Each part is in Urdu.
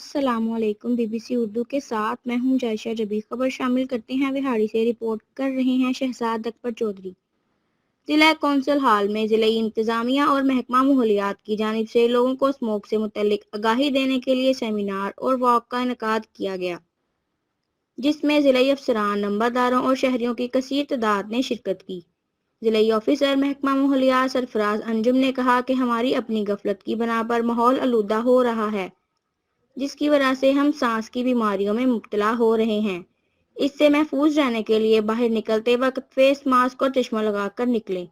السلام علیکم، بی بی سی اردو کے ساتھ میں ہوں جائشہ جبی۔ خبر شامل کرتے ہیں وہاڑی سے، رپورٹ کر رہے ہیں شہزاد اکبر چودھری۔ ضلع کونسل ہال میں ضلعی انتظامیہ اور محکمہ ماحولیات کی جانب سے لوگوں کو اسموگ سے متعلق آگاہی دینے کے لیے سیمینار اور واک کا انعقاد کیا گیا، جس میں ضلعی افسران، نمبرداروں اور شہریوں کی کثیر تعداد نے شرکت کی۔ ضلعی آفیسر محکمہ ماحولیات سرفراز انجم نے کہا کہ ہماری اپنی غفلت کی بنا پر ماحول آلودہ ہو رہا ہے، جس کی وجہ سے ہم سانس کی بیماریوں میں مبتلا ہو رہے ہیں۔ اس سے محفوظ رہنے کے لیے باہر نکلتے وقت فیس ماسک اور چشمہ لگا کر نکلیں،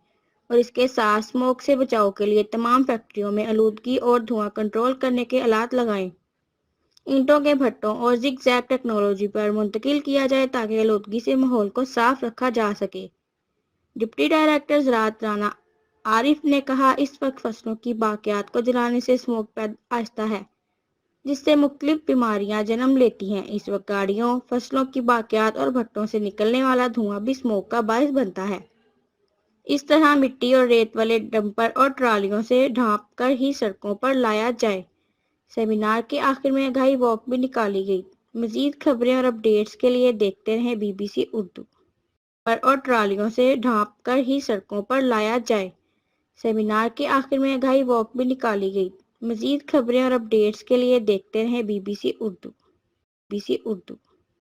اور اس کے ساتھ اسموگ سے بچاؤ کے لیے تمام فیکٹریوں میں آلودگی اور دھواں کنٹرول کرنے کے آلات لگائیں۔ اینٹوں کے بھٹوں اور زگ زیگ ٹیکنالوجی پر منتقل کیا جائے تاکہ آلودگی سے ماحول کو صاف رکھا جا سکے۔ ڈپٹی ڈائریکٹر زراعت رانا عارف نے کہا، اس وقت فصلوں کی باقیات کو جلانے سے اسموگ پیدا آہستہ ہے، جس سے مختلف بیماریاں جنم لیتی ہیں۔ اس وقت گاڑیوں، فصلوں کی باقیات اور بھٹوں سے نکلنے والا دھواں بھی اسموگ کا باعث بنتا ہے۔ اس طرح مٹی اور ریت والے ڈمپر اور ٹرالیوں سے ڈھانپ کر ہی سڑکوں پر لایا جائے۔ سیمینار کے آخر میں آگاہی واک بھی نکالی گئی۔ مزید خبریں اور اپڈیٹس کے لیے دیکھتے رہیں بی بی سی اردو اور ٹرالیوں سے ڈھانپ کر ہی سڑکوں پر لایا جائے۔ سیمینار کے آخر میں آگاہی واک بھی نکالی گئی۔ مزید خبریں اور اپڈیٹس کے لیے دیکھتے رہیں بی بی سی اردو۔